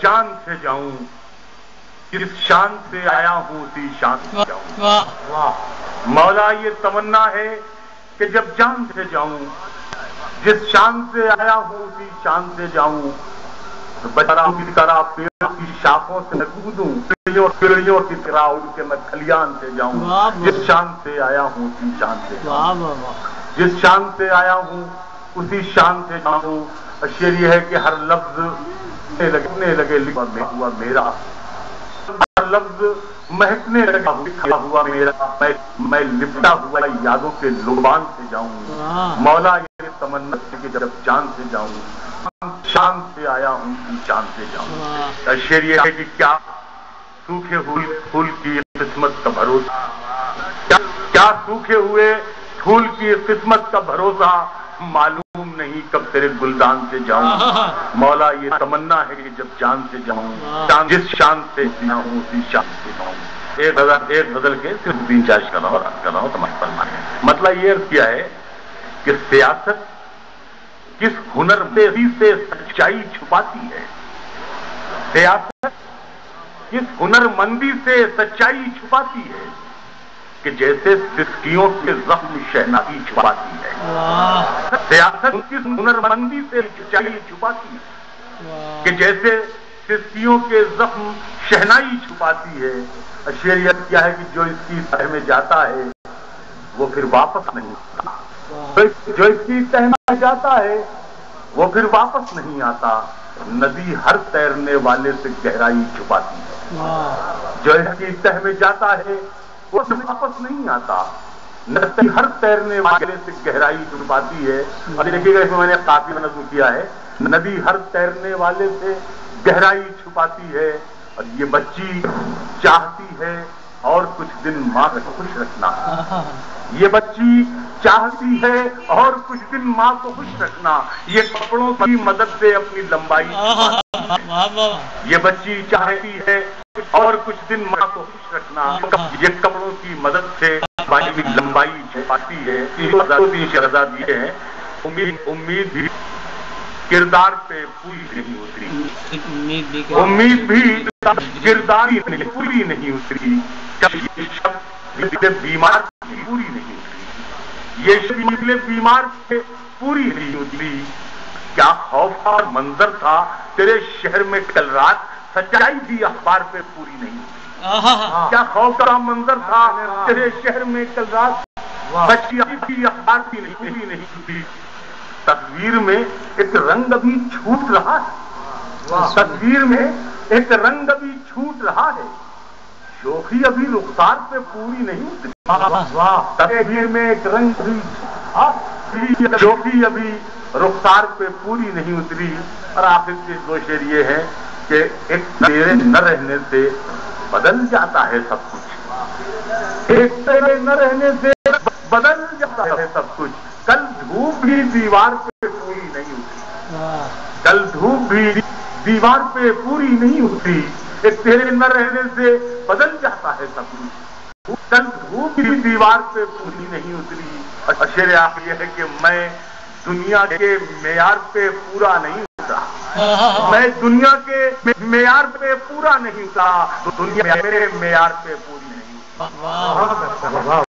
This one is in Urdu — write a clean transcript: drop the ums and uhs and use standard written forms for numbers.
جان سے جاؤں، جس شان سے آیا ہوں اسی شان سے جاؤں۔ مولا یہ تمنا ہے کہ جب جان سے جاؤں، جس شان سے آیا ہوں اسی شان سے جاؤں، تو بچہ کی طرح پیڑ کی شاخوں سے کودوں، پیڑیوں کی طرح اڑ کے میں کھلیان سے جاؤں، جس شان سے آیا ہوں اسی شان سے جاؤں، جس شان سے آیا ہوں اسی شان سے جاؤں۔ شعر یہ ہے کہ ہر لفظ لگنے لگے لکھا ہوا میرا، ہر لفظ مہکنے لگا لکھا ہوا میرا، میں لپٹا ہوا یادوں کے لبان سے جاؤں۔ مولا یہ تمنا ہے کہ جب جان سے جاؤں، شان سے آیا ہوں شان سے جاؤں۔ شعر یہ ہے کہ کیا سوکھے ہوئے پھول کی قسمت کا بھروسہ، کیا سوکھے ہوئے پھول کی قسمت کا بھروسہ، معلوم نہیں کب تیرے گلدان سے جاؤں۔ مولا یہ تمنا ہے کہ جب جان سے جاؤں، جس شان سے جینا ہوں اسی شان سے جاؤں۔ ایک غزل کے صرف 3-4 کر رہا ہوں تمہیں فرمانے۔ مطلب یہ عرض کیا ہے کہ سیاست کس ہنر مندی سے سچائی چھپاتی ہے، سیاست کس ہنر مندی سے سچائی چھپاتی ہے، کہ جیسے سسکیوں کے زخم شہنائی چھپاتی ہے۔ سیاست کس ہنر مندی سے سچائی چھپاتی ہے، کہ جیسے سسکیوں کے زخم شہنائی چھپاتی ہے۔ شعریت کیا ہے کہ جو اس کی تہ میں جاتا ہے وہ پھر واپس نہیں آتا، جو اس کی تہ میں جاتا ہے وہ پھر واپس نہیں آتا۔ ندی ہر تیرنے والے سے گہرائی چھپاتی ہے، جو اس کی تہ میں جاتا ہے وہ واپس نہیں آتا۔ ندی ہر تیرنے والے سے گہرائی چھپاتی ہے۔ اور دیکھیے گا اس میں نے قافیہ نظم کیا ہے، ندی ہر تیرنے والے سے گہرائی چھپاتی ہے۔ اور یہ بچی چاہتی ہے اور کچھ دن ماں کو خوش رکھنا، یہ بچی چاہتی ہے اور کچھ دن ماں کو خوش رکھنا، یہ کپڑوں کی مدد سے اپنی لمبائی چھپاتی ہے، یہ بچی چاہتی ہے اور کچھ دن ماں کو خوش رکھنا، یہ کپڑوں کی مدد سے اپنی لمبائی چھپاتی ہے۔ 3 شہزاد دیے ہیں، امید بھی کردار پہ پوری نہیں اتری، امید بھی کردار پہ پوری نہیں اتری، یہ شب بیمار پوری نہیں اتری، یہ شب نکلے بیمار پہ پوری نہیں اتری۔ کیا خوف اور منظر تھا تیرے شہر میں کل رات، سچائی بھی اخبار پہ پوری نہیں اتری، کیا خوف کا منظر تھا تیرے شہر میں کل رات، سچائی بھی اخبار پہ پوری نہیں اتری۔ تصویر میں ایک رنگ ابھی چھوٹ رہا ہے، تصویر میں ایک رنگ ابھی چھوٹ رہا ہے، شوخی ابھی رخسار پہ پوری نہیں اتری، تصویر میں ایک رنگ ابھی شوخی ابھی رخسار پہ پوری نہیں اتری۔ اور آخر کے 2 شعر یہ ہے کہ ایک تیرے نہ رہنے سے بدل جاتا ہے سب کچھ، ایک تیرے نہ رہنے سے بدل جاتا ہے سب کچھ، کل دھوپ بھی دیوار پہ پوری نہیں اتری، کل دھوپ بھی دیوار پہ پوری نہیں اتری، ایک تیرے نہ رہنے سے بدل جاتا ہے سب کچھ، کل دھوپ بھی دیوار پہ پوری نہیں اتری۔ اور شعر آخر یہ ہے کہ میں دنیا کے معیار پہ پورا نہیں اترا، میں دنیا کے معیار پہ پورا نہیں اترا، دنیا میرے معیار پہ پوری نہیں اترا۔